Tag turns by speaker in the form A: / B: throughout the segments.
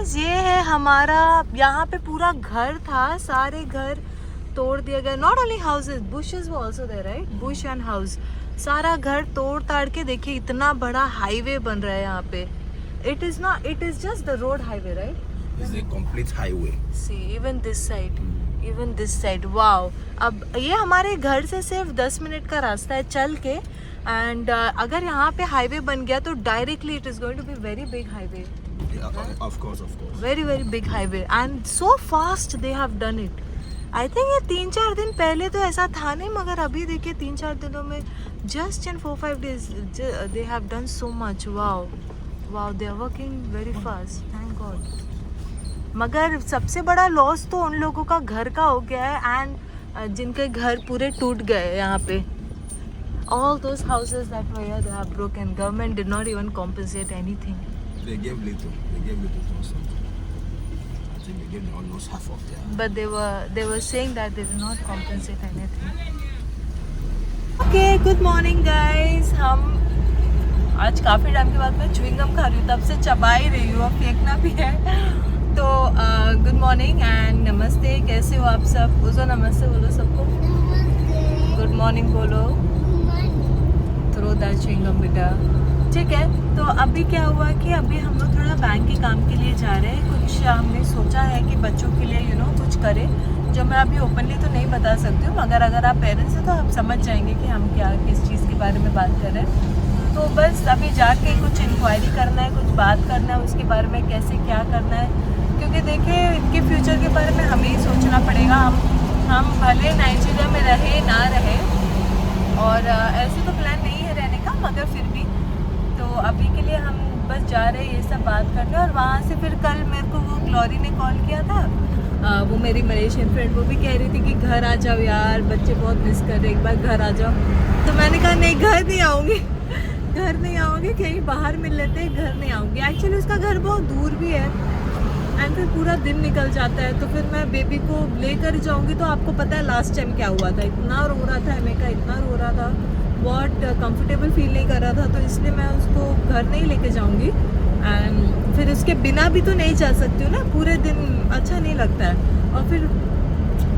A: Guys ये है हमारा, यहाँ पे पूरा घर था, सारे घर तोड़ दिया गया. Not only houses, bushes were also there, right? Bush and house, सारा घर तोड़ ताड़ के देखिए इतना बड़ा हाईवे बन रहा है यहाँ पे. It is not, it is just the road highway, right?
B: It's a complete highway.
A: See, even this side, even this side. Wow. अब ये हमारे घर से सिर्फ 10 मिनट का रास्ता है चल के. एंड अगर यहाँ पे हाईवे बन गया तो directly it is going to be very big highway.
B: Yeah, of course.
A: Very very big highway and so fast they have done it. I think ये 3-4 दिन पहले तो ऐसा था नहीं, मगर अभी देखिए 3-4 दिनों में just in 4-5 days they have done so much. Wow wow, they are working very fast, thank God. मगर सबसे बड़ा लॉस तो उन लोगों का घर का हो गया है एंड जिनके घर पूरे टूट गए यहाँ पे. All those houses that were here, they are broken. Government did not even compensate anything.
B: They gave little to us. I think they gave almost half of their.
A: But they were saying that they did not compensate anything. Okay, good morning guys. हम आज काफ़ी time के बाद मैं chewing gum खा रही हूँ, तब से चबा ही रही हूँ, अब फेंकना भी है. तो गुड मॉर्निंग एंड नमस्ते, कैसे हो आप सब? उसे नमस्ते बोलो सबको. गुड मॉर्निंग बोलो. थ्रो दैट च्युइंग गम बेटा. ठीक है, तो अभी क्या हुआ कि अभी हम लोग थोड़ा बैंक के काम के लिए जा रहे हैं. कुछ हमने सोचा है कि बच्चों के लिए कुछ करें, जो मैं अभी ओपनली तो नहीं बता सकती हूँ, मगर अगर आप पेरेंट्स हैं तो आप समझ जाएंगे कि हम क्या किस चीज़ के बारे में बात कर रहे हैं. तो बस अभी जाके कुछ इंक्वायरी करना है, कुछ बात करना है उसके बारे में, कैसे क्या करना है. क्योंकि देखिए इनके फ्यूचर के बारे में हमें ही सोचना पड़ेगा. हम भले नाइजीरिया में रहे ना रहे, और ऐसे तो प्लान नहीं है रहने का, मगर फिर भी तो अभी के लिए हम बस जा रहे हैं ये सब बात करने. और वहाँ से फिर कल मेरे को वो ग्लोरी ने कॉल किया था, वो मेरी मलेशियन फ्रेंड, वो भी कह रही थी कि घर आ जाओ यार, बच्चे बहुत मिस कर रहे, एक बार घर आ जाओ. तो मैंने कहा नहीं, घर नहीं आऊँगी, घर नहीं आऊँगी, कहीं बाहर मिल लेते हैं, घर नहीं आऊँगी. एक्चुअली उसका घर बहुत दूर भी है एंड फिर पूरा दिन निकल जाता है. तो फिर मैं बेबी को लेकर जाऊँगी तो आपको पता है लास्ट टाइम क्या हुआ था, इतना रो रहा था अमेरिका, इतना रो रहा था, बहुत कंफर्टेबल फील नहीं कर रहा था. तो इसलिए मैं उसको घर नहीं लेके जाऊँगी एंड फिर उसके बिना भी तो नहीं जा सकती हूँ ना, पूरे दिन अच्छा नहीं लगता है. और फिर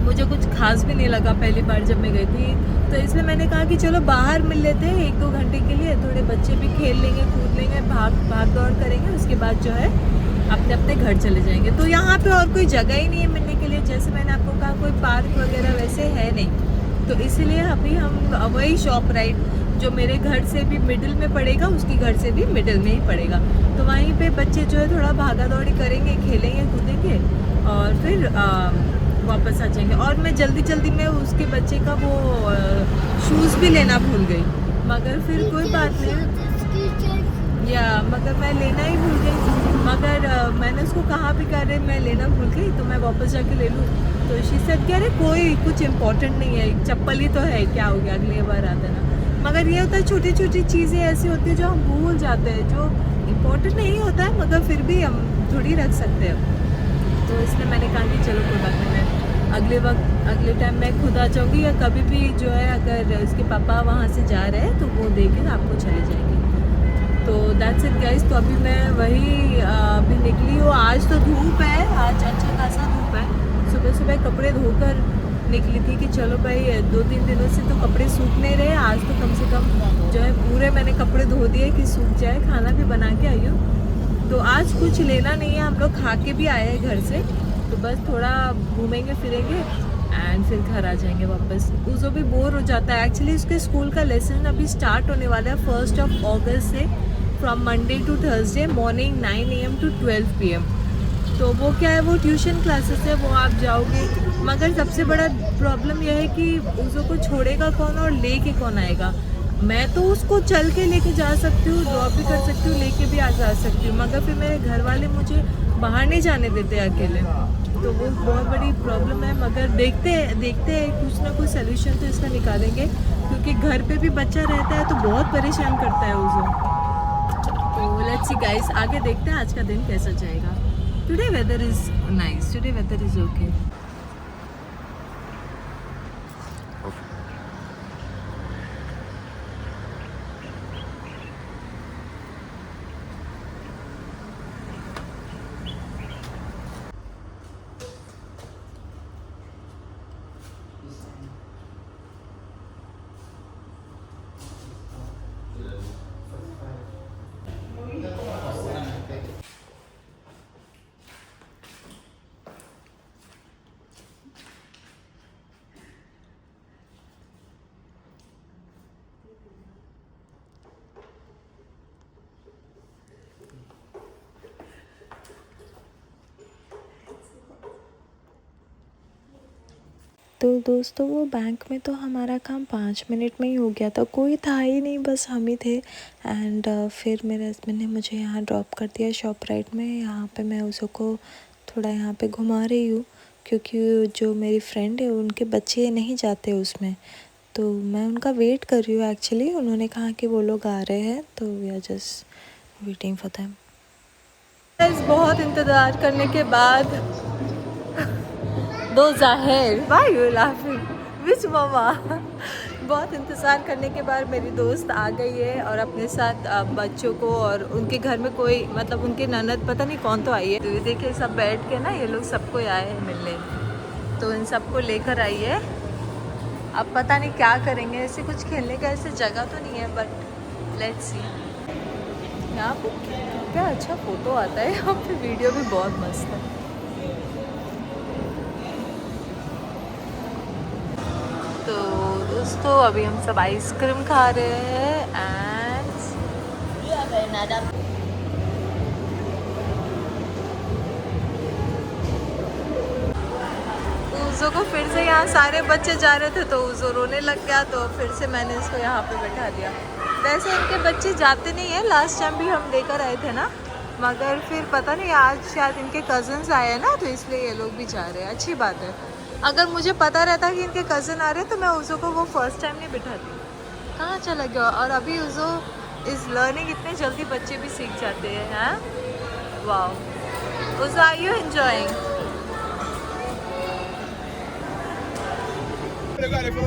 A: मुझे कुछ खास भी नहीं लगा पहली बार जब मैं गई थी, तो इसलिए मैंने कहा कि चलो बाहर मिल लेते हैं 1-2 घंटे के लिए, थोड़े बच्चे भी खेल लेंगे, कूद लेंगे, भाग दौड़ करेंगे, उसके बाद जो है अपने अपने घर चले जाएंगे. तो यहाँ पे और कोई जगह ही नहीं है मिलने के लिए, जैसे मैंने आपको कहा कोई पार्क वगैरह वैसे है नहीं. तो इसीलिए अभी हम वही शॉप राइट जो मेरे घर से भी मिडिल में पड़ेगा, उसकी घर से भी मिडिल में ही पड़ेगा, तो वहीं पे बच्चे जो है थोड़ा भागा दौड़ी करेंगे, खेलेंगे कूदेंगे और फिर वापस आ जाएंगे. और मैं जल्दी में उसके बच्चे का वो शूज़ भी लेना भूल गई, मगर फिर कोई बात नहीं, मगर मैं लेना ही भूल गई. मगर मैंने उसको कहा भी कर रहे मैं लेना भूल गई, तो मैं वापस जाके ले लूँ. तो शी सेड कि अरे कोई कुछ इम्पोर्टेंट नहीं है, चप्पल ही तो है, क्या हो गया, अगली बार आ देना. मगर ये होता है छोटी छोटी चीज़ें ऐसी होती है जो हम भूल जाते हैं, जो इम्पोर्टेंट नहीं होता है मगर फिर भी हम थोड़ी रख सकते हैं. तो इसलिए मैंने कहा कि चलो कोई बात नहीं, मैं अगले टाइम मैं खुद आ जाऊँगी, या कभी भी जो है अगर उसके पापा वहाँ से जा रहे हैं तो वो देके आपको चले जाएंगे. तो दैट्स इट गाइस. तो अभी मैं वही अभी निकली हूँ. आज तो धूप है, आज अच्छा खासा धूप है. सुबह कपड़े धोकर निकली थी कि चलो भाई 2-3 दिनों से तो कपड़े सूख नहीं रहे, आज तो कम से कम जो है पूरे मैंने कपड़े धो दिए कि सूख जाए. खाना भी बना के आई हूँ, तो आज कुछ लेना नहीं है, हम लोग खा के भी आए हैं घर से, तो बस थोड़ा घूमेंगे फिरेंगे एंड फिर घर आ जाएंगे वापस. उज़ो भी बोर हो जाता है. एक्चुअली उसके स्कूल का लेसन अभी स्टार्ट होने वाला है 1 अगस्त से, from Monday to Thursday morning 9 AM to 12 PM. तो वो क्या है, वो ट्यूशन क्लासेस है, वो आप जाओगे. मगर सबसे बड़ा प्रॉब्लम यह है कि उसको को छोड़ेगा कौन और लेके कौन आएगा. मैं तो उसको चल के लेके जा सकती हूँ, ड्रॉप भी कर सकती हूँ, लेके भी आ जा सकती हूँ, मगर फिर मेरे घर वाले मुझे बाहर नहीं जाने देते अकेले, तो वो बहुत बड़ी प्रॉब्लम है. मगर देखते हैं कुछ ना कुछ सोल्यूशन तो इसका निकालेंगे, क्योंकि घर पे भी बच्चा रहता है तो बहुत परेशान करता है उसको. तो लेट्स सी गाइस, आगे देखते हैं आज का दिन कैसा जाएगा. Today weather is nice, today weather is okay.
C: तो दोस्तों वो बैंक में तो हमारा काम 5 मिनट में ही हो गया था, कोई था ही नहीं, बस हम ही थे। एंड फिर मेरे हस्बैंड ने मुझे यहाँ ड्रॉप कर दिया शॉपराइट में। यहाँ पे मैं उसको थोड़ा यहाँ पे घुमा रही हूँ, क्योंकि जो मेरी फ्रेंड है उनके बच्चे नहीं जाते उसमें, तो मैं उनका वेट कर रही हूँ एक्चुअली। उन्होंने कहा कि वो लोग आ रहे हैं, तो we are just waiting for them.
A: बहुत इंतज़ार करने के बाद दो ज़ाहिर, why you laughing, which mama, बहुत इंतज़ार करने के बाद मेरी दोस्त आ गई है और अपने साथ बच्चों को, और उनके घर में कोई मतलब उनके ननद पता नहीं कौन तो आई है। तो ये देखिए सब बैठ के ना, ये लोग सबको आए हैं मिलने, तो इन सबको लेकर आई है। अब पता नहीं क्या करेंगे, ऐसे कुछ खेलने का ऐसे जगह तो नहीं है, बट लेट्स सी। यहाँ पे क्या अच्छा फ़ोटो आता है, यहाँ पे वीडियो भी बहुत मस्त है। तो दोस्तों अभी हम सब आइसक्रीम खा रहे हैं एंड उज़ो को फिर से, यहाँ सारे बच्चे जा रहे थे तो उज़ो रोने लग गया, तो फिर से मैंने इसको यहाँ पे बैठा दिया। वैसे इनके बच्चे जाते नहीं है, लास्ट टाइम भी हम लेकर आए थे ना, मगर फिर पता नहीं आज शायद इनके कज़न्स आए हैं ना, तो इसलिए ये लोग भी जा रहे हैं। अच्छी बात है, अगर मुझे पता रहता कि इनके कज़न आ रहे हैं तो मैं उज़ो को वो फर्स्ट टाइम नहीं बिठाती। कहाँ चला गया? और अभी उज़ो इज़ लर्निंग, इतने जल्दी बच्चे भी सीख जाते हैं। हैं वाह। उज़ो are you enjoying?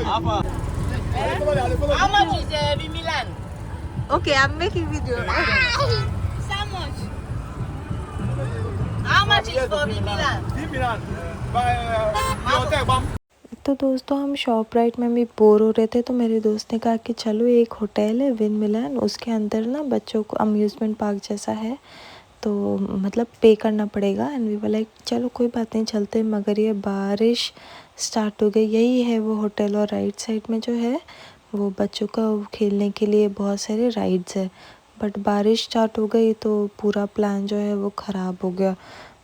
D: How much is Milan?
A: Okay, I'm making video.
D: How much? How much is for Milan?
C: तो दोस्तों हम शॉपराइट में भी बोर हो रहे थे, तो मेरे दोस्त ने कहा कि चलो एक होटल है विन मिलन, उसके अंदर ना बच्चों को अम्यूज़मेंट पार्क जैसा है, तो मतलब पे करना पड़ेगा। एंड वी वर लाइक चलो कोई बात नहीं चलते, मगर ये बारिश स्टार्ट हो गई। यही है वो होटल, और राइट साइड में जो है वो बच्चों का खेलने के लिए बहुत सारे राइड्स है, बट बारिश स्टार्ट हो गई तो पूरा प्लान जो है वो ख़राब हो गया।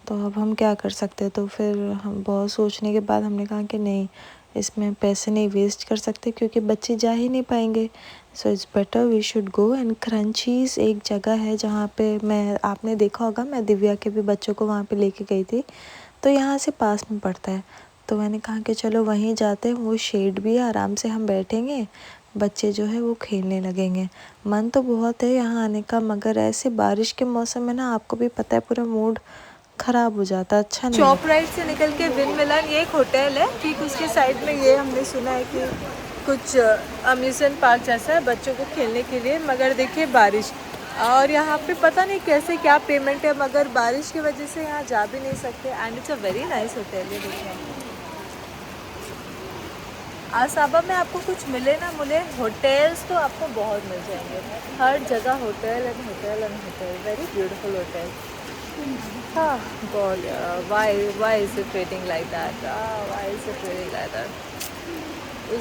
C: तो अब हम क्या कर सकते हैं, तो फिर हम बहुत सोचने के बाद हमने कहा कि नहीं, इसमें पैसे नहीं वेस्ट कर सकते, क्योंकि बच्चे जा ही नहीं पाएंगे। So it's better we should go. And Crunchies एक जगह है जहाँ पे आपने देखा होगा, मैं दिव्या के भी बच्चों को वहाँ पे लेके गई थी, तो यहाँ से पास में पड़ता है। तो मैंने कहा कि चलो वहीं जाते हैं, वो शेड भी है, आराम से हम बैठेंगे, बच्चे जो है वो खेलने लगेंगे। मन तो बहुत है यहाँ आने का, मगर ऐसे बारिश के मौसम में ना, आपको भी पता है, पूरा मूड ख़राब हो जाता, अच्छा नहीं।
A: शॉपराइट से निकल के विन मिलन, ये एक होटल है, ठीक उसके साइड में ये हमने सुना है कि कुछ अम्यूज़मेंट पार्क जैसा है बच्चों को खेलने के लिए, मगर देखिए बारिश, और यहाँ पे पता नहीं कैसे क्या पेमेंट है, मगर बारिश की वजह से यहाँ जा भी नहीं सकते। And it's a very nice hotel है। देखिए आसाबा में आपको कुछ मिले ना मिले, होटल्स तो आपको बहुत मिल जाएंगे, हर जगह hotel and hotel and hotel, very beautiful hotel. हाँ God, why is it raining like that? Why is it raining like that?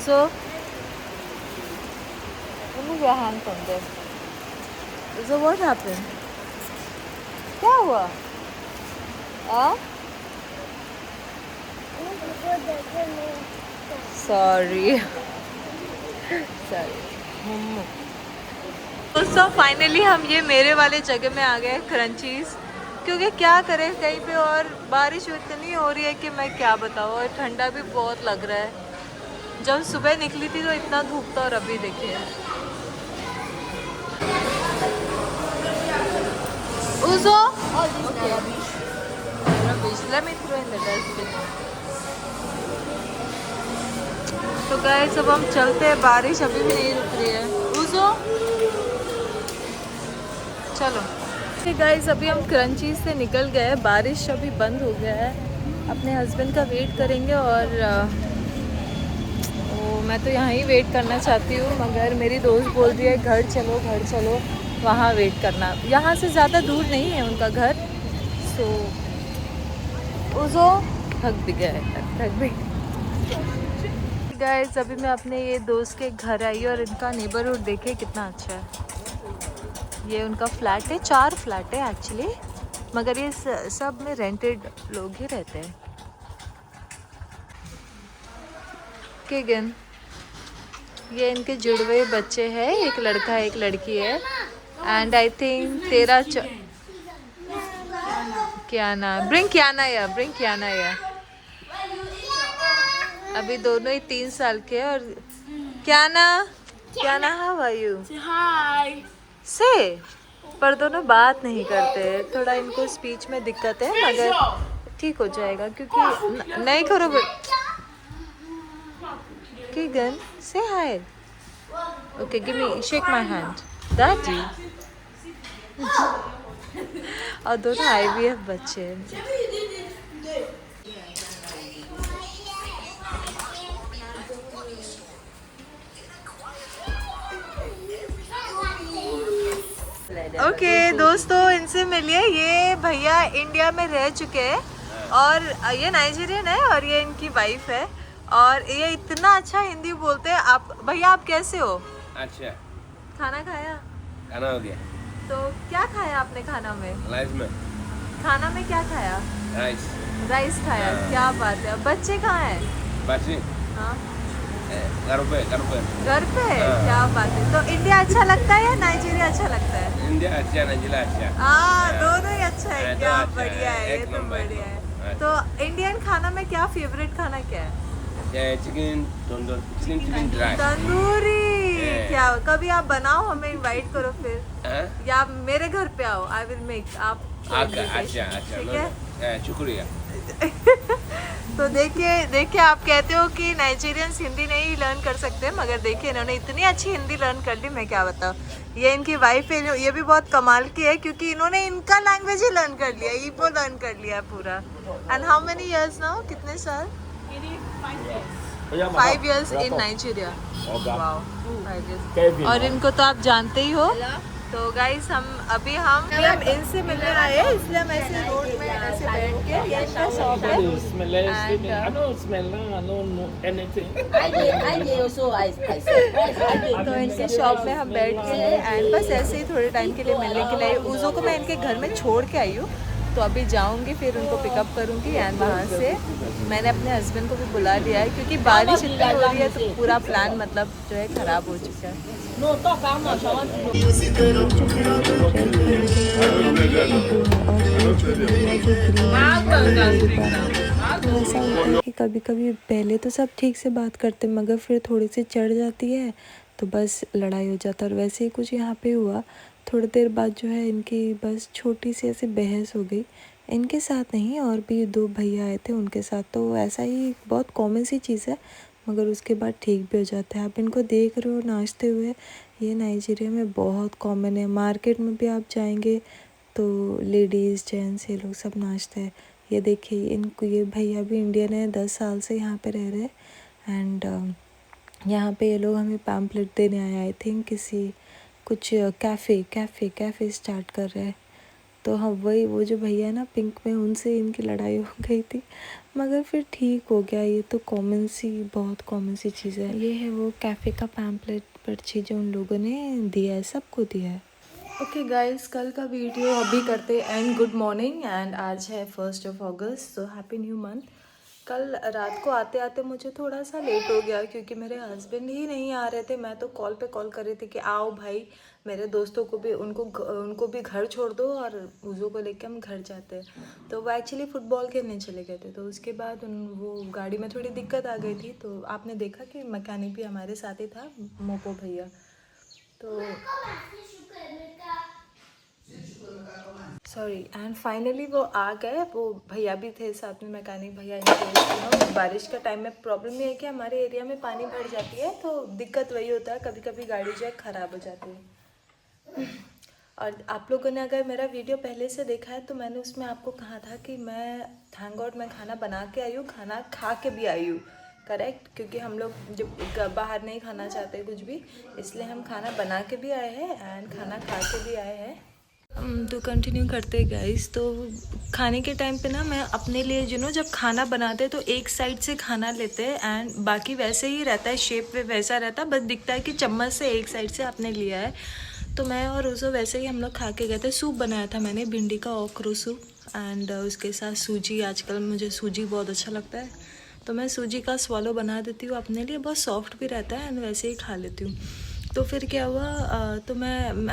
A: So, remove your hand from there. So what happened? क्या हुआ? हाँ? Sorry. दोस्तों finally हम ये मेरे वाले जगह में आ गए, क्रंचीज़, क्योंकि क्या करें कहीं पे, और बारिश इतनी हो रही है कि मैं क्या बताऊँ, और ठंडा भी बहुत लग रहा है। जब सुबह निकली थी तो इतना धूप था, और अभी देखिए। उज़ो, let me throw in the dustbin. तो गाइस अब हम चलते हैं, बारिश अभी भी नहीं रुक रही है। उज़ो चलो। गाइस अभी हम क्रंचीज़ से निकल गए, बारिश अभी बंद हो गया है, अपने हस्बैंड का वेट करेंगे, और मैं तो यहाँ ही वेट करना चाहती हूँ, मगर मेरी दोस्त बोल रही है घर चलो वहाँ वेट करना। यहाँ से ज़्यादा दूर नहीं है उनका घर। सो उज़ो थक भी गए। गाइस अभी मैं अपने ये दोस्त के घर आई और इनका नेबरहुड देखे कितना अच्छा है। ये उनका फ्लैट है, 4 फ्लैट है एक्चुअली, मगर ये सब में रेंटेड लोग ही रहते हैं। किगन, ये इनके जुड़वे बच्चे हैं, एक लड़का है एक लड़की है। And I think 13 Kiana, bring Kiana या अभी दोनों ही 3 साल के हैं। और Kiana how are you
D: Hi.
A: से, पर दोनों बात नहीं करते, थोड़ा इनको स्पीच में दिक्कत है, मगर ठीक हो जाएगा क्योंकि नहीं करो। किगन से hi, okay give me shake my hand दादी। और दोनों IVF बच्चे हैं। ओके दोस्तों, इनसे मिलिए, ये भैया इंडिया में रह चुके हैं और ये नाइजीरियन है और ये इनकी वाइफ है और ये इतना अच्छा हिंदी बोलते हैं। आप भैया आप कैसे हो?
B: अच्छा,
A: खाना खाया?
B: खाना हो गया।
A: तो क्या खाया आपने खाना में?
B: लाइफ में
A: खाना में क्या खाया? राइस खाया। क्या बात है। बच्चे कहाँ हैं?
B: बच्चे
A: हाँ
B: घर पे
A: घर पे। क्या बात है। तो इंडिया अच्छा लगता है या नाइजीरिया अच्छा लगता है?
B: इंडिया अच्छा, नाइजीरिया अच्छा।
A: हाँ दोनों ही अच्छा है। क्या
B: अच्छा
A: बढ़िया है,
B: एक
A: ये तो
B: नंबर।
A: बढ़िया है। तो इंडियन खाना में क्या फेवरेट खाना क्या है?
B: Chicken chicken dry
A: tandoori. क्या कभी आप बनाओ, हमें इनवाइट करो फिर, या मेरे घर पे आओ, आई विल मेक आप।
B: अच्छा
A: ठीक है,
B: शुक्रिया।
A: तो देखिए आप कहते हो कि नाइजीरियंस हिंदी नहीं लर्न कर सकते, मगर देखिए इन्होंने इतनी अच्छी हिंदी लर्न कर ली, मैं क्या बताऊँ। ये इनकी वाइफ है, ये भी बहुत कमाल की है क्योंकि इन्होंने इनका लैंग्वेज ही लर्न कर लिया, इबो लर्न कर लिया पूरा। And how many years now, कितने साल? 5 years इन नाइजीरिया। Wow, 5 years। और इनको तो आप जानते ही हो। तो गाइस हम इनसे मिलने आए हैं, इसलिए हम ऐसे रोड में ऐसे बैठ के, ये इनका शॉप है। तो इनके शॉप में हम बैठ के एंड बस ऐसे ही थोड़े टाइम के लिए मिलने के लिए। उज़ो को मैं इनके घर में छोड़ के आई हूँ, तो अभी जाऊंगी फिर उनको पिकअप करूंगी एंड वहाँ से मैंने अपने हस्बैंड को भी बुला लिया है क्योंकि बारिश इतनी हो रही है तो पूरा प्लान मतलब जो है ख़राब हो चुका है।
C: ऐसा होता है कि कभी कभी पहले तो सब ठीक से बात करते मगर फिर थोड़ी सी चढ़ जाती है तो बस लड़ाई हो जाता है। और वैसे ही कुछ यहाँ पे हुआ, थोड़ी देर बाद जो है इनकी बस छोटी सी ऐसी बहस हो गई। इनके साथ नहीं, और भी 2 भैया आए थे उनके साथ। तो ऐसा ही बहुत कॉमन सी चीज़ है, मगर उसके बाद ठीक भी हो जाता है। आप इनको देख रहे हो नाचते हुए, ये नाइजीरिया में बहुत कॉमन है। मार्केट में भी आप जाएंगे तो लेडीज़ जेंट्स ये लोग सब नाचते हैं। ये देखिए इनको, ये भैया भी इंडियन है, 10 साल से यहाँ पे रह रहे। एंड यहाँ पे ये लोग हमें पैम्पलेट देने आए, आई थिंक किसी कुछ कैफ़े स्टार्ट कर रहे हैं। तो हाँ वही, वो जो भैया ना पिंक में, उनसे इनकी लड़ाई हो गई थी मगर फिर ठीक हो गया। ये तो बहुत कॉमन सी चीज़ है। ये है वो कैफ़े का पैम्पलेट पर्ची जो उन लोगों ने दिया है, सबको दिया है। ओके गाइस, कल का वीडियो अभी करते एंड गुड मॉर्निंग। एंड आज है 1 अगस्त, सो हैप्पी न्यू मंथ। कल रात को आते आते मुझे थोड़ा सा लेट हो गया क्योंकि मेरे हस्बैंड ही नहीं आ रहे थे। मैं तो कॉल पे कॉल कर रही थी कि आओ भाई, मेरे दोस्तों को भी उनको भी घर छोड़ दो और उज़ो को लेके हम घर जाते हैं। तो वो एक्चुअली फ़ुटबॉल खेलने चले गए थे। तो उसके बाद वो गाड़ी में थोड़ी दिक्कत आ गई थी। तो आपने देखा कि मैकेनिक भी हमारे साथ ही था, मोपो भैया। तो सॉरी, एंड फाइनली वो आ गए। वो भैया भी थे साथ में, मैकेनिक भैया। बारिश का टाइम में प्रॉब्लम ये है कि हमारे एरिया में पानी भर जाती है, तो दिक्कत वही होता है, कभी कभी गाड़ी जो है ख़राब हो जाती है। और आप लोगों ने अगर मेरा वीडियो पहले से देखा है तो मैंने उसमें आपको कहा था कि मैं थैंक गॉड मैं खाना बना के आई हूँ, खाना खा के भी आई हूँ, करेक्ट। क्योंकि हम लोग जब बाहर नहीं खाना चाहते कुछ भी, इसलिए हम खाना बना के भी आए हैं एंड खाना खा के भी आए हैं। तो कंटिन्यू करते गाइस। तो खाने के टाइम पे ना मैं अपने लिए जब खाना बनाते तो एक साइड से खाना लेते हैं एंड बाकी वैसे ही रहता है, शेप पे वैसा रहता है, बस दिखता है कि चम्मच से एक साइड से आपने लिया है। तो मैं और उसे वैसे ही हम लोग खा के गए थे। सूप बनाया था मैंने, भिंडी का ओकरो सूप, एंड उसके साथ सूजी। आजकल मुझे सूजी बहुत अच्छा लगता है
A: तो मैं सूजी का स्वालो बना देती हूँ अपने लिए, बहुत सॉफ्ट भी रहता है एंड वैसे ही खा लेती हूँ। तो फिर क्या हुआ, तो मैं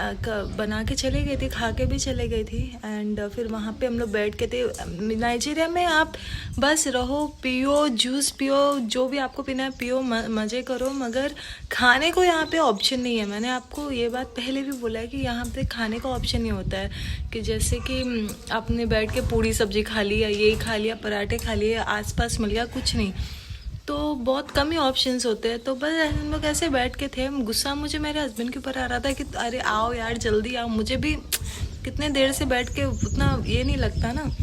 A: बना के चली गई थी, खा के भी चले गई थी एंड फिर वहाँ पे हम लोग बैठ के थे। नाइजीरिया में आप बस रहो, पियो, जूस पियो, जो भी आपको पीना है पियो, मज़े करो, मगर खाने को यहाँ पे ऑप्शन नहीं है। मैंने आपको ये बात पहले भी बोला है कि यहाँ पे खाने का ऑप्शन नहीं होता है कि जैसे कि आपने बैठ के पूड़ी सब्जी खा ली या ये खा लिया, पराठे खा लिए, आसपास मिल गया, कुछ नहीं। तो बहुत कम ही ऑप्शंस होते हैं। तो बस हम लोग ऐसे बैठ के थे। गुस्सा मुझे मेरे हस्बैंड के ऊपर आ रहा था कि अरे आओ यार जल्दी आओ, मुझे भी कितने देर से बैठ के उतना ये नहीं लगता ना।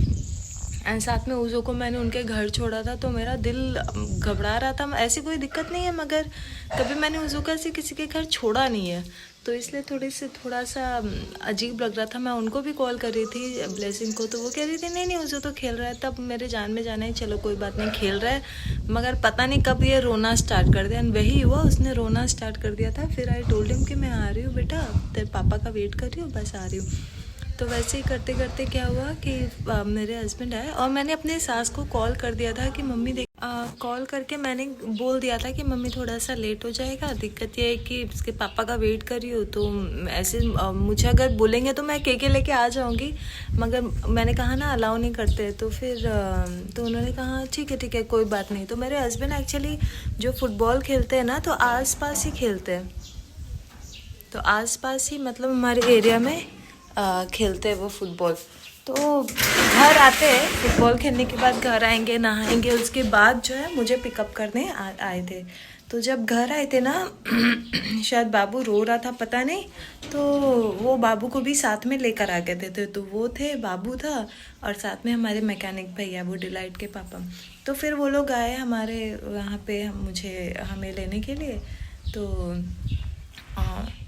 A: एंड साथ में उज़ो को मैंने उनके घर छोड़ा था तो मेरा दिल घबरा रहा था। ऐसी कोई दिक्कत नहीं है, मगर कभी मैंने उज़ो का ऐसे किसी के घर छोड़ा नहीं है, तो इसलिए थोड़ा सा अजीब लग रहा था। मैं उनको भी कॉल कर रही थी, ब्लेसिंग को, तो वो कह रही थी नहीं उज़ो तो खेल रहा है। तब मेरे जान में जाना है, चलो कोई बात नहीं, खेल रहा है, मगर पता नहीं कब ये रोना स्टार्ट कर दिया। एंड वही हुआ, उसने रोना स्टार्ट कर दिया था। फिर आई टोल्ड हिम कि मैं आ रही हूँ बेटा, तेरे पापा का वेट कर रही हूँ, बस आ रही हूँ। तो वैसे ही करते करते क्या हुआ कि मेरे हस्बैंड आए और मैंने अपने सास को कॉल कर दिया था कि मम्मी देख, कॉल करके मैंने बोल दिया था कि मम्मी थोड़ा सा लेट हो जाएगा, दिक्कत ये है कि उसके पापा का वेट कर रही हूँ। तो ऐसे मुझे अगर बोलेंगे तो मैं केके लेके आ जाऊँगी, मगर मैंने कहा ना अलाउ नहीं करते। तो फिर तो उन्होंने कहा ठीक है कोई बात नहीं। तो मेरे हस्बैंड एक्चुअली जो फुटबॉल खेलते हैं ना, तो आस पास ही खेलते हैं, तो आस पास ही मतलब हमारे एरिया में खेलते हैं वो फुटबॉल। तो घर आते हैं, फुटबॉल खेलने के बाद घर आएंगे, नहाएंगे, उसके बाद जो है मुझे पिकअप करने आए थे। तो जब घर आए थे ना शायद बाबू रो रहा था, पता नहीं, तो वो बाबू को भी साथ में लेकर आ गए थे। तो वो थे, बाबू था और साथ में हमारे मैकेनिक भैया, वो डिलाइट के पापा। तो फिर वो लोग आए हमारे वहाँ पे हमें लेने के लिए। तो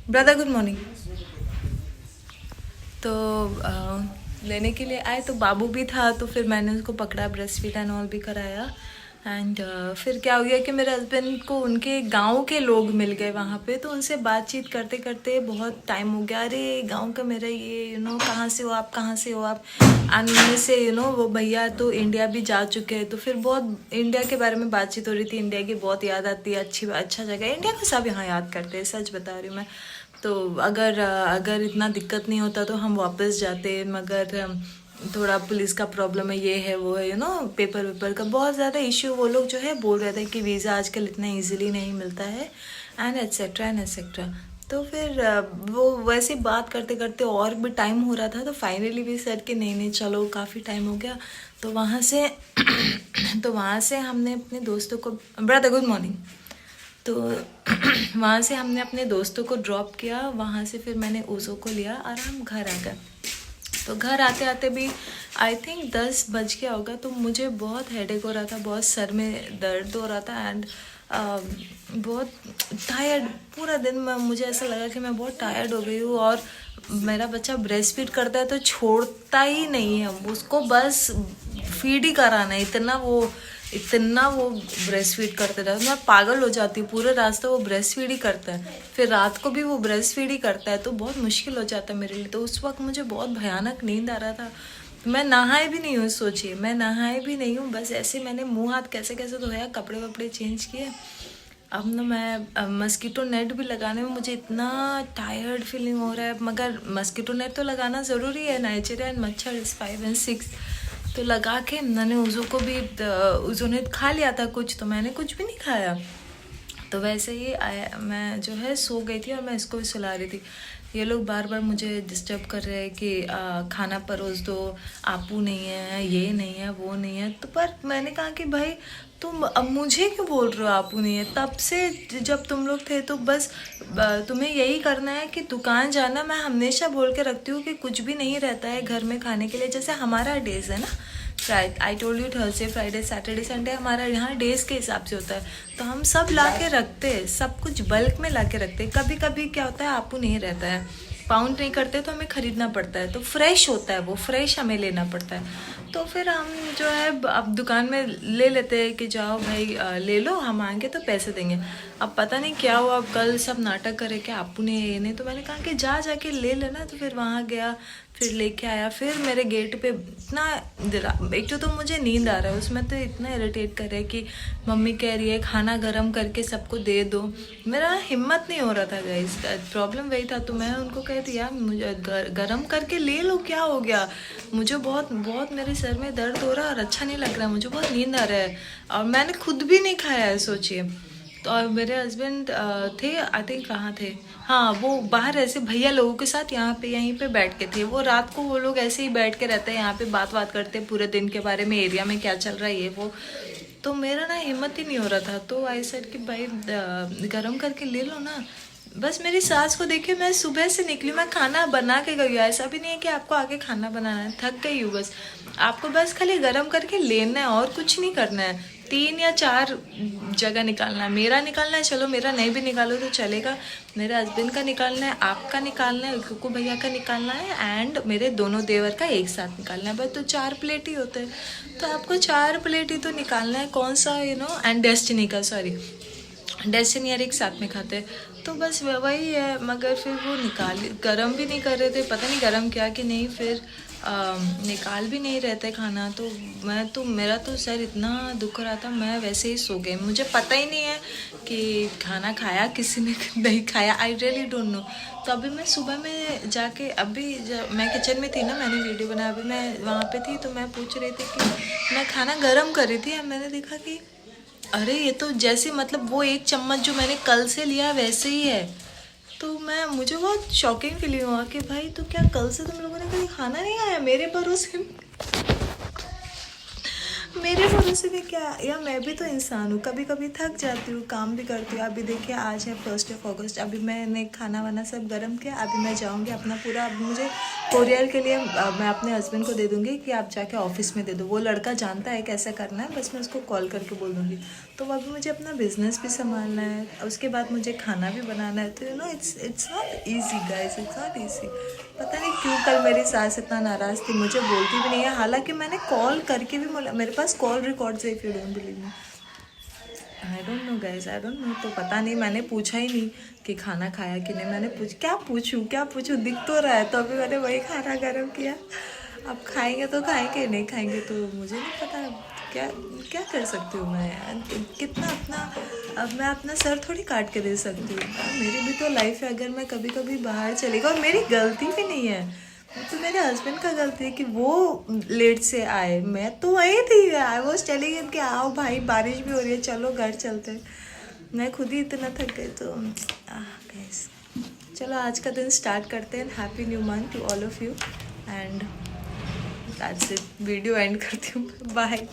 A: ब्रदर गुड मॉर्निंग। तो लेने के लिए आए, तो बाबू भी था, तो फिर मैंने उसको पकड़ा, ब्रेस्ट फीड एंड ऑल भी कराया। एंड फिर क्या हो गया कि मेरे हस्बैंड को उनके गांव के लोग मिल गए वहाँ पे, तो उनसे बातचीत करते करते बहुत टाइम हो गया। अरे गांव का मेरा ये कहाँ से हो आप, कहाँ से हो आप। एंड उनमें से वो भैया तो इंडिया भी जा चुके हैं, तो फिर बहुत इंडिया के बारे में बातचीत हो रही थी। इंडिया की बहुत याद आती है, अच्छा जगह है, इंडिया को सब यहाँ याद करते हैं, सच बता रही हूँ मैं। तो अगर इतना दिक्कत नहीं होता तो हम वापस जाते, मगर थोड़ा पुलिस का प्रॉब्लम है, ये है वो है, पेपर का बहुत ज़्यादा इश्यू। वो लोग जो है बोल रहे थे कि वीज़ा आजकल इतना इजीली नहीं मिलता है एंड एट्सेट्रा। तो फिर वो वैसे बात करते करते और भी टाइम हो रहा था, तो फाइनली भी सर कि नहीं चलो काफ़ी टाइम हो गया। तो वहाँ से हमने अपने दोस्तों को, ब्रदर गुड मॉर्निंग, तो वहाँ से हमने अपने दोस्तों को ड्रॉप किया। वहाँ से फिर मैंने उज़ो को लिया और हम घर आ गए। तो घर आते आते भी आई थिंक 10 बज गया होगा। तो मुझे बहुत हेडेक हो रहा था, बहुत सर में दर्द हो रहा था एंड बहुत टायर्ड। पूरा दिन मुझे ऐसा लगा कि मैं बहुत टायर्ड हो गई हूँ। और मेरा बच्चा ब्रेस्ट फीड करता है तो छोड़ता ही नहीं है, उसको बस फीड ही कराना है, इतना वो ब्रेस्ट फीड करते रहते, मैं पागल हो जाती हूँ। पूरे रास्ते वो ब्रेस्ट फीड ही करता है, फिर रात को भी वो ब्रेस्ट फीड ही करता है, तो बहुत मुश्किल हो जाता है मेरे लिए। तो उस वक्त मुझे बहुत भयानक नींद आ रहा था। मैं नहाए भी नहीं हूँ, सोचिए मैं नहाए भी नहीं हूँ, बस ऐसे मैंने मुंह हाथ कैसे धोया, कपड़े वपड़े चेंज किए। अब ना मैं मस्कीटो नेट भी लगाने में मुझे इतना टायर्ड फीलिंग हो रहा है, मगर मस्कीटो नेट तो लगाना ज़रूरी है, नाइजीरियन मच्छर 5 और 6। तो लगा के मैंने उज़ो ने खा लिया था कुछ, तो मैंने कुछ भी नहीं खाया। तो वैसे ही मैं जो है सो गई थी और मैं इसको भी सुला रही थी। ये लोग बार बार मुझे डिस्टर्ब कर रहे हैं कि खाना परोस दो, आपू नहीं है, ये नहीं है, वो नहीं है। तो पर मैंने कहा कि भाई तुम अब मुझे क्यों बोल रहे हो आपू नहीं है? तब से जब तुम लोग थे तो बस तुम्हें यही करना है कि दुकान जाना। मैं हमेशा बोल के रखती हूँ कि कुछ भी नहीं रहता है घर में खाने के लिए। जैसे हमारा डेज है ना, I told you Thursday, Friday, Saturday, Sunday हमारा यहाँ डेज के हिसाब से होता है। तो हम सब ला के रखते हैं, सब कुछ बल्क में ला के रखते हैं। कभी कभी क्या होता है आपू नहीं रहता है, पाउंड नहीं करते तो हमें ख़रीदना पड़ता है, तो फ्रेश होता है वो, फ्रेश हमें लेना पड़ता है। तो फिर हम जो है अब दुकान में ले लेते हैं कि जाओ भाई ले लो, हम आएंगे तो पैसे देंगे। अब पता नहीं क्या हुआ, अब कल सब नाटक करे कि आपू ने ये नहीं, तो मैंने कहा कि जाके ले लेना। तो फिर वहाँ गया फिर लेके आया, फिर मेरे गेट पे इतना एक तो मुझे नींद आ रहा है, उसमें तो इतना इरिटेट कर रहा है कि मम्मी कह रही है खाना गरम करके सबको दे दो। मेरा हिम्मत नहीं हो रहा था गाइस, प्रॉब्लम वही था। तो मैं उनको कहती यार मुझे गरम करके ले लो, क्या हो गया, मुझे बहुत बहुत मेरे सर में दर्द हो रहा है और अच्छा नहीं लग रहा है, मुझे बहुत नींद आ रहा है। और मैंने खुद भी नहीं खाया है, सोचिए। तो और मेरे हस्बैंड थे, आई थिंक कहाँ थे, हाँ वो बाहर ऐसे भैया लोगों के साथ यहाँ पे यहीं पे बैठ के थे। वो रात को वो लोग ऐसे ही बैठ के रहते हैं यहाँ पे, बात करते हैं पूरे दिन के बारे में, एरिया में क्या चल रहा है ये वो। तो मेरा ना हिम्मत ही नहीं हो रहा था। तो आई सेड कि भाई गरम करके ले लो ना। बस मेरी सास को देखिए, मैं सुबह से निकली, मैं खाना बना के गई हूँ। ऐसा भी नहीं है कि आपको आके खाना बनाना है, थक गई हूँ बस। आपको बस खाली गरम करके लेना है और कुछ नहीं करना है। 3 या 4 जगह निकालना है। मेरा निकालना है, चलो मेरा नहीं भी निकालो तो चलेगा, मेरे हस्बैंड का निकालना है, आपका निकालना है, कुकू भैया का निकालना है, एंड मेरे दोनों देवर का एक साथ निकालना है। बस तो 4 प्लेट ही होते हैं, तो आपको 4 प्लेट ही तो निकालना है। कौन सा एंड डेस्टिनी का, सॉरी डेस्टिनी यार एक साथ में खाते हैं, तो बस वही है। मगर फिर वो गरम भी नहीं कर रहे थे, पता नहीं गरम किया कि नहीं, फिर निकाल भी नहीं रहते खाना। तो मेरा तो सर इतना दुख रहा था, मैं वैसे ही सो गई। मुझे पता ही नहीं है कि खाना खाया किसी ने नहीं खाया, आई रियली डोंट नो। तो अभी मैं सुबह में जाके, मैं किचन में थी ना, मैंने वीडियो बनाया, अभी मैं वहाँ पे थी, तो मैं पूछ रही थी कि मैं खाना गर्म कर रही थी, मैंने देखा कि अरे ये तो जैसे मतलब वो 1 चम्मच जो मैंने कल से लिया वैसे ही है। तो मुझे बहुत शॉकिंग फीलिंग हुआ कि भाई तो क्या कल से तुम लोगों ने कभी खाना नहीं खाया मेरे भरोसे में क्या। या मैं भी तो इंसान हूँ, कभी कभी थक जाती हूँ, काम भी करती हूँ। अभी देखिए आज है 1 अगस्त, अभी मैंने खाना वाना सब गर्म किया, अभी मैं जाऊँगी अपना पूरा, अब मुझे कोरियर के लिए मैं अपने हस्बैंड को दे दूँगी कि आप जाके ऑफिस में दे दो। वो लड़का जानता है कैसे करना है, बस मैं उसको कॉल करके बोल दूँगी। तो अभी मुझे अपना बिजनेस भी संभालना है, उसके बाद मुझे खाना भी बनाना है। तो it's not easy guys, it's not easy. पता नहीं क्यों कल मेरी सास इतना नाराज़ थी, मुझे बोलती भी नहीं है। हालांकि मैंने कॉल करके भी, मेरे पास कॉल रिकॉर्ड्स है, if you don't believe me. I don't know guys, I don't know. तो पता नहीं, मैंने पूछा ही नहीं कि खाना खाया कि नहीं। मैंने क्या पूछूँ, दिख तो रहा है। तो अभी मैंने वही खाना गर्म किया, अब खाएंगे तो खाएंगे, नहीं खाएंगे तो मुझे नहीं पता। क्या कर सकती हूँ मैं यार, कितना अब मैं अपना सर थोड़ी काट के दे सकती हूँ। मेरी भी तो लाइफ है, अगर मैं कभी कभी बाहर चली गई, और मेरी गलती भी नहीं है, तो मेरे हस्बैंड का गलती है कि वो लेट से आए। मैं तो वही थी, आई वॉज टेलिंग हिम कि आओ भाई बारिश भी हो रही है, चलो घर चलते। मैं खुद ही इतना थक गई। तो गाइस चलो आज का दिन स्टार्ट करते हैं। Happy new month to all of you, and that's it. Video end करती हूँ, बाय।